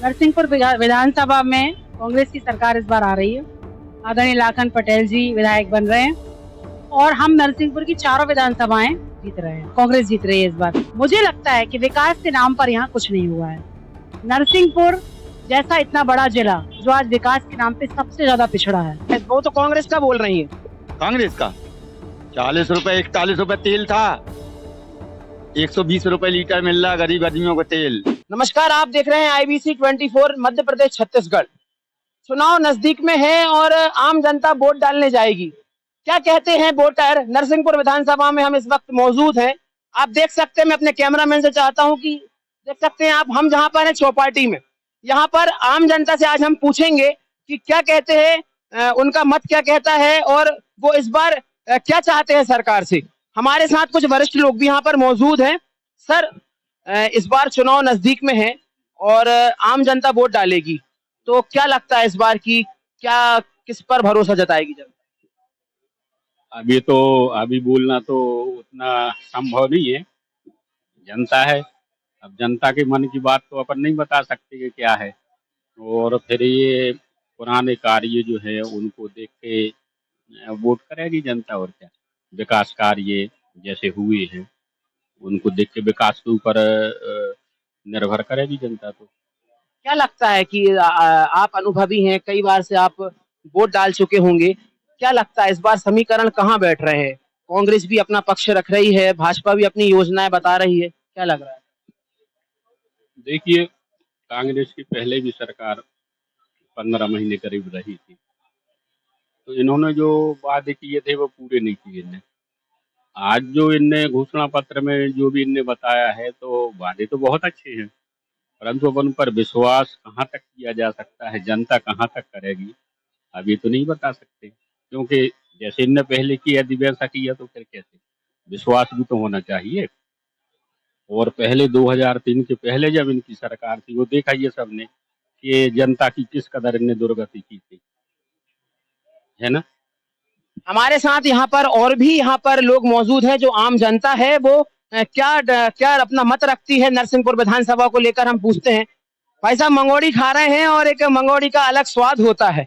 नरसिंहपुर विधानसभा में कांग्रेस की सरकार इस बार आ रही है। आदरणीय लाखन पटेल जी विधायक बन रहे हैं और हम नरसिंहपुर की चारों विधानसभाएं जीत रहे हैं। कांग्रेस जीत रही है इस बार। मुझे लगता है कि विकास के नाम पर यहाँ कुछ नहीं हुआ है। नरसिंहपुर जैसा इतना बड़ा जिला जो आज विकास के नाम पे सबसे ज्यादा पिछड़ा है, वो तो कांग्रेस का बोल रही है। कांग्रेस का 40 रुपए 41 रुपए तेल था, 120 रुपए लीटर मिल रहा गरीब आदमियों को तेल। नमस्कार, आप देख रहे हैं IBC 24 मध्य प्रदेश छत्तीसगढ़। चुनाव नजदीक में है और आम जनता वोट डालने जाएगी। क्या कहते हैं वोटर? नरसिंहपुर विधानसभा में हम इस वक्त मौजूद हैं। आप देख सकते हैं, मैं अपने कैमरामैन से चाहता हूं कि देख सकते हैं आप, हम जहां पर हैं चौपाटी में। यहाँ पर आम जनता से आज हम पूछेंगे कि क्या कहते हैं, उनका मत क्या कहता है और वो इस बार क्या चाहते हैं सरकार से। हमारे साथ कुछ वरिष्ठ लोग भी यहाँ पर मौजूद हैं। सर, इस बार चुनाव नजदीक में है और आम जनता वोट डालेगी, तो क्या लगता है इस बार की क्या किस पर भरोसा जताएगी जनता? अभी बोलना तो उतना संभव नहीं है। जनता है, अब जनता के मन की बात तो अपन नहीं बता सकते कि क्या है। और फिर ये पुराने कार्य जो है उनको देख के वोट करेगी जनता। और क्या विकास कार्य जैसे हुए हैं उनको देख के विकास के ऊपर निर्भर करेगी जनता। तो क्या लगता है कि आप अनुभवी हैं, कई बार से आप वोट डाल चुके होंगे। क्या लगता है इस बार समीकरण कहाँ बैठ रहे हैं? कांग्रेस भी अपना पक्ष रख रही है, भाजपा भी अपनी योजनाएं बता रही है, क्या लग रहा है? देखिए, कांग्रेस की पहले भी सरकार 15 महीने करीब रही थी, तो इन्होंने जो वादे किए थे वो पूरे नहीं किए इनने। आज जो इनने घोषणा पत्र में जो भी इनने बताया है, तो वादे तो बहुत अच्छे हैं, परंतु अब उन पर विश्वास कहाँ तक किया जा सकता है, जनता कहाँ तक करेगी, अभी तो नहीं बता सकते। क्योंकि जैसे इनने पहले किया यदि वैसा किया तो फिर कैसे? विश्वास भी तो होना चाहिए। और पहले 2003 के पहले जब इनकी सरकार थी, वो देखा ये सबने कि जनता की किस कदर इनने दुर्गति की थी, है ना। हमारे साथ यहाँ पर और भी यहाँ पर लोग मौजूद हैं जो आम जनता है। वो क्या अपना मत रखती है नरसिंहपुर विधानसभा को लेकर, हम पूछते हैं। भाई साहब, मंगोड़ी खा रहे हैं और एक मंगोड़ी का अलग स्वाद होता है।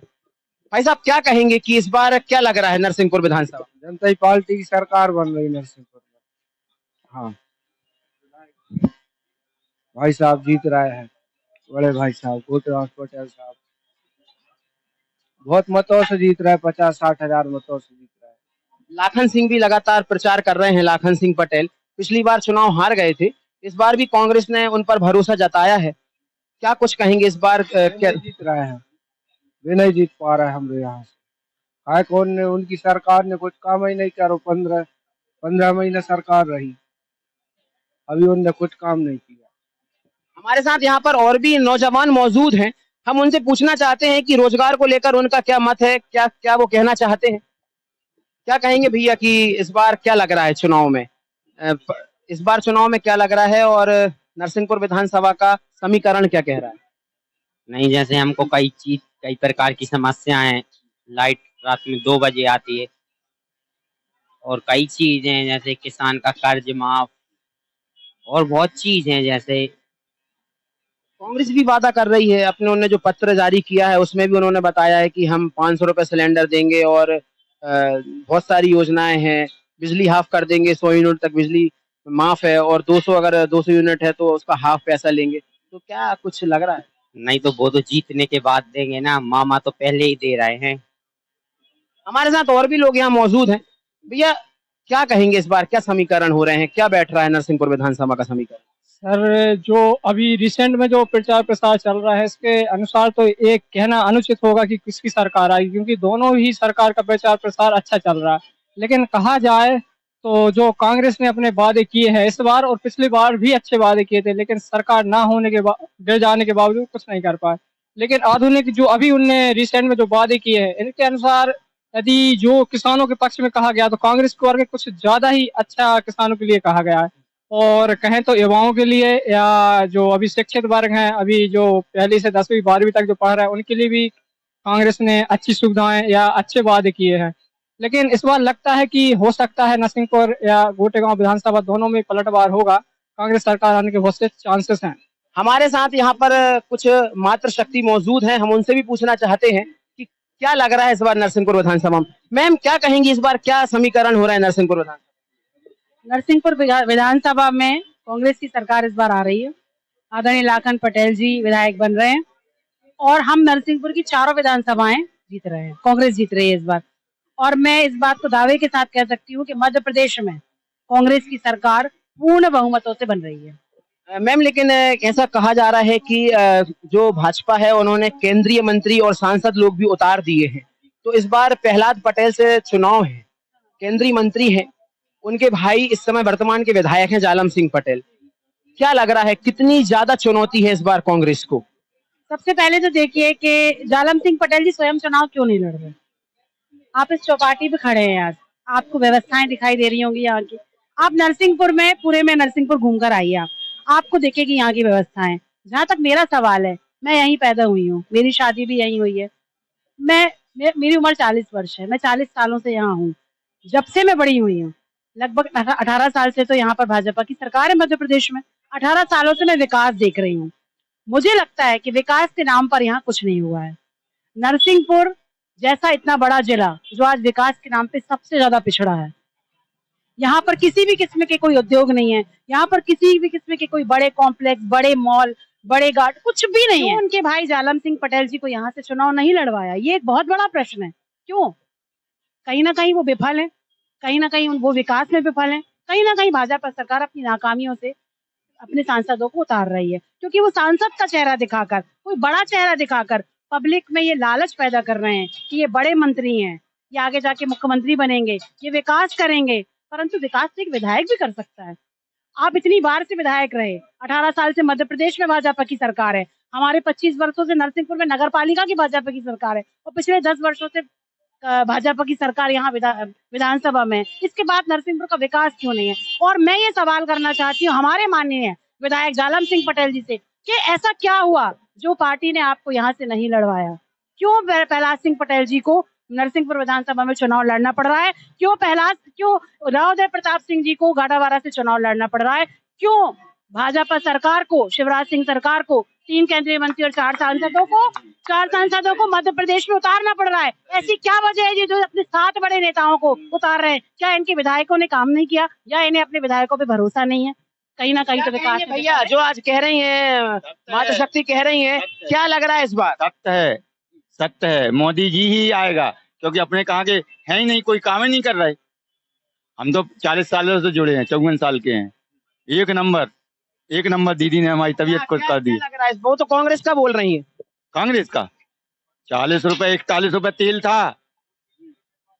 भाई साहब, क्या कहेंगे कि इस बार क्या लग रहा है नरसिंहपुर विधानसभा? जनता पार्टी की सरकार बन रही नरसिंहपुर में। हाँ, भाई साहब जीत रहे हैं, बड़े भाई साहब गोटेराम पटेल साहब बहुत मतों से जीत रहे हैं, 50-60 हजार मतों से जीत रहे हैं। लाखन सिंह भी लगातार प्रचार कर रहे हैं। लाखन सिंह पटेल पिछली बार चुनाव हार गए थे, इस बार भी कांग्रेस ने उन पर भरोसा जताया है। क्या कुछ कहेंगे इस बार? क्या जीत रहे हैं, वे नहीं जीत पा रहे हैं हमारे यहाँ से। काय कौन ने, उनकी सरकार ने कुछ काम ही नहीं करो। 15 महीने सरकार रही, अभी उनने कुछ काम नहीं किया। हमारे साथ यहाँ पर और भी नौजवान मौजूद हैं। हम उनसे पूछना चाहते हैं कि रोजगार को लेकर उनका क्या मत है, क्या क्या वो कहना चाहते हैं। क्या कहेंगे भैया कि इस बार क्या लग रहा है चुनाव में? इस बार चुनाव में क्या लग रहा है और नरसिंहपुर विधानसभा का समीकरण क्या कह रहा है? नहीं, जैसे हमको कई प्रकार की समस्याएं, लाइट रात में 2 बजे आती है और कई चीजें जैसे किसान का कर्ज माफ और बहुत चीज हैं। जैसे कांग्रेस भी वादा कर रही है, अपने उन्होंने जो पत्र जारी किया है उसमें भी उन्होंने बताया है कि हम 500 रुपए सिलेंडर देंगे और बहुत सारी योजनाएं हैं। बिजली हाफ कर देंगे, 100 यूनिट तक बिजली माफ है और 200 अगर 200 यूनिट है तो उसका हाफ पैसा लेंगे। तो क्या कुछ लग रहा है? नहीं तो वो तो जीतने के बाद देंगे ना, मामा तो पहले ही दे रहे हैं। हमारे साथ और भी लोग यहाँ मौजूद हैं। भैया, क्या कहेंगे इस बार क्या समीकरण हो रहे हैं, क्या बैठ रहा है नरसिंहपुर विधानसभा का समीकरण? सर, जो अभी रिसेंट में जो प्रचार प्रसार चल रहा है इसके अनुसार तो एक कहना अनुचित होगा कि किसकी सरकार आएगी, क्योंकि दोनों ही सरकार का प्रचार प्रसार अच्छा चल रहा है। लेकिन कहा जाए तो जो कांग्रेस ने अपने वादे किए हैं इस बार और पिछली बार भी अच्छे वादे किए थे, लेकिन सरकार ना होने के गिर जाने के बावजूद कुछ नहीं कर पाए। लेकिन आधुनिक जो अभी उनने रिसेंट में जो वादे किए हैं इनके अनुसार यदि जो किसानों के पक्ष में कहा गया तो कांग्रेस को वर्ग कुछ ज्यादा ही अच्छा किसानों के लिए कहा गया है। और कहें तो युवाओं के लिए या जो अभी शिक्षित वर्ग हैं, अभी जो पहली से 10वीं 12वीं तक जो पढ़ रहे हैं उनके लिए भी कांग्रेस ने अच्छी सुविधाएं या अच्छे वादे किए हैं। लेकिन इस बार लगता है कि हो सकता है नरसिंहपुर या गोटेगांव विधानसभा दोनों में पलटवार होगा। कांग्रेस सरकार आने के बहुत से चांसेस हैं। हमारे साथ यहाँ पर कुछ मातृशक्ति मौजूद हैं, हम उनसे भी पूछना चाहते हैं कि क्या लग रहा है इस बार नरसिंहपुर विधानसभा में। मैम, क्या कहेंगी इस बार क्या समीकरण हो रहा है नरसिंहपुर विधानसभा? नरसिंहपुर विधानसभा में कांग्रेस की सरकार इस बार आ रही है। आदरणीय लाखन पटेल जी विधायक बन रहे हैं और हम नरसिंहपुर की चारों विधानसभाएं जीत रहे हैं। कांग्रेस जीत रही है इस बार, और मैं इस बात को दावे के साथ कह सकती हूँ कि मध्य प्रदेश में कांग्रेस की सरकार पूर्ण बहुमतों से बन रही है। मैम, लेकिन ऐसा कहा जा रहा है कि जो भाजपा है उन्होंने केंद्रीय मंत्री और सांसद लोग भी उतार दिए हैं, तो इस बार प्रहलाद पटेल से चुनाव है, केंद्रीय मंत्री हैं, उनके भाई इस समय वर्तमान के विधायक हैं जालम सिंह पटेल। क्या लग रहा है कितनी ज्यादा चुनौती है इस बार कांग्रेस को? सबसे पहले तो देखिए कि जालम सिंह पटेल जी स्वयं चुनाव क्यों नहीं लड़ रहे। आप इस चौपाटी पे खड़े हैं, आज आपको व्यवस्थाएं दिखाई दे रही होंगी यहाँ की। आप नरसिंहपुर में पूरे में नरसिंहपुर घूमकर आइए, आपको देखेगी यहाँ की व्यवस्थाएं। जहाँ तक मेरा सवाल है, मैं यहीं पैदा हुई हूँ, मेरी शादी भी यहीं हुई है। मेरी उम्र 40 वर्ष है, मैं 40 सालों से यहाँ हूँ। जब से मैं बड़ी हुई हूँ, लगभग 18 साल से तो यहाँ पर भाजपा की सरकार है मध्य प्रदेश में। 18 सालों से मैं विकास देख रही हूँ। मुझे लगता है कि विकास के नाम पर यहाँ कुछ नहीं हुआ है। नरसिंहपुर जैसा इतना बड़ा जिला जो आज विकास के नाम पे सबसे ज्यादा पिछड़ा है, यहाँ पर किसी भी किस्म के कोई उद्योग नहीं है, यहाँ पर किसी भी किस्म के कोई बड़े कॉम्प्लेक्स, बड़े मॉल, बड़े गार्ड कुछ भी नहीं है। उनके भाई जालम सिंह पटेल जी को यहाँ से चुनाव नहीं लड़वाया, ये एक बहुत बड़ा प्रश्न है। क्यों? कहीं ना कहीं वो विफल है, कहीं ना कहीं वो विकास में विफल है, कहीं ना कहीं भाजपा सरकार अपनी नाकामियों से अपने सांसदों को उतार रही है, क्योंकि वो सांसद का चेहरा दिखाकर, कोई बड़ा चेहरा दिखाकर पब्लिक में ये लालच पैदा कर रहे हैं कि ये बड़े मंत्री हैं, ये आगे जाके मुख्यमंत्री बनेंगे, ये विकास करेंगे। परंतु विकास तो एक विधायक भी कर सकता है। आप इतनी बार से विधायक रहे, 18 साल से मध्य प्रदेश में भाजपा की सरकार है, हमारे 25 वर्षों से नरसिंहपुर में नगर पालिका की भाजपा की सरकार है, और पिछले 10 वर्षों से भाजपा की सरकार यहाँ विधानसभा में। इसके बाद नरसिंहपुर का विकास क्यों नहीं है? और मैं ये सवाल करना चाहती हूँ हमारे माननीय विधायक जालम सिंह पटेल जी से कि ऐसा क्या हुआ जो पार्टी ने आपको यहाँ से नहीं लड़वाया? क्यों प्रहलाद सिंह पटेल जी को नरसिंहपुर विधानसभा में चुनाव लड़ना पड़ रहा है? क्यों रावदेव प्रताप सिंह जी को गाड़ावारा से चुनाव लड़ना पड़ रहा है? क्यों भाजपा सरकार को, शिवराज सिंह सरकार को 3 केंद्रीय मंत्री और 4 सांसदों को मध्य प्रदेश में उतारना पड़ रहा है? ऐसी क्या वजह है जो अपने 7 बड़े नेताओं को उतार रहे हैं? क्या इनके विधायकोों ने काम नहीं किया, या इन्हें अपने विधायकों पे भरोसा नहीं है? कहीं ना कहीं तो विकास। भैया, जो आज कह रही हैं, मातृशक्ति कह रही हैं, क्या लग रहा है इस बार? सत्य है, मोदी जी ही आएगा, क्योंकि अपने कहाँ के है ही नहीं, कोई काम ही नहीं कर रहे। हम तो 40 सालों से जुड़े हैं, 54 साल के हैं। एक नंबर दीदी ने हमारी तबीयत को कर दी। लग रहा है वो तो कांग्रेस का बोल रही है। कांग्रेस का 40 रुपए 41 रुपए तेल था,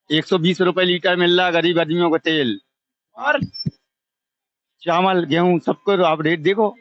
120 रुपए लीटर मिल रहा गरीब आदमियों को तेल, और चावल गेहूं सबको आप रेट देखो।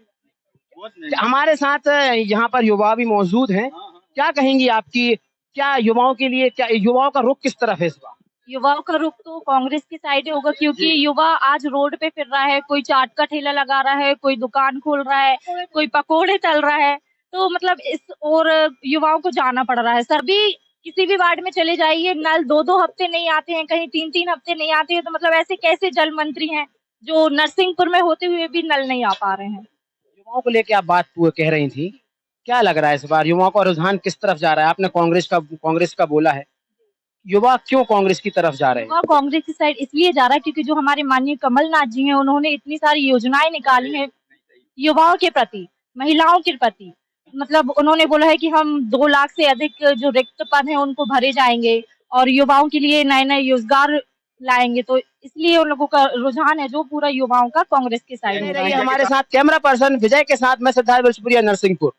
हमारे साथ यहाँ पर युवा भी मौजूद हैं, क्या कहेंगी आपकी, क्या युवाओं के लिए, क्या युवाओं का रुख किस तरफ है इस बार? युवाओं का रुख तो कांग्रेस की साइड होगा, क्योंकि युवा आज रोड पे फिर रहा है, कोई चाट का ठेला लगा रहा है, कोई दुकान खोल रहा है, कोई पकोड़े तल रहा है। तो मतलब इस और युवाओं को जाना पड़ रहा है। सर भी किसी भी वार्ड में चले जाइए, नल 2-2 हफ्ते नहीं आते हैं, कहीं 3-3 हफ्ते नहीं आते हैं। तो मतलब ऐसे कैसे जल मंत्री हैं जो नरसिंहपुर में होते हुए भी नल नहीं आ पा रहे हैं? युवाओं को लेके आप बात कह रही थी, क्या लग रहा है इस बार युवाओं का रुझान किस तरफ जा रहा है? आपने कांग्रेस का बोला है, युवा क्यों कांग्रेस की तरफ जा रहे हैं? कांग्रेस की साइड इसलिए जा रहा है क्योंकि जो हमारे माननीय कमलनाथ जी हैं, उन्होंने इतनी सारी योजनाएं निकाली हैं युवाओं के प्रति, महिलाओं के प्रति। मतलब उन्होंने बोला है कि हम 2 लाख से अधिक जो रिक्त पद हैं उनको भरे जाएंगे और युवाओं के लिए नए रोजगार लाएंगे। तो इसलिए उन लोगों का रुझान है जो पूरा युवाओं का कांग्रेस की साइड है। हमारे साथ कैमरा पर्सन विजय के साथ मैं सिद्धार्थ विजयपुरिया, नरसिंहपुर।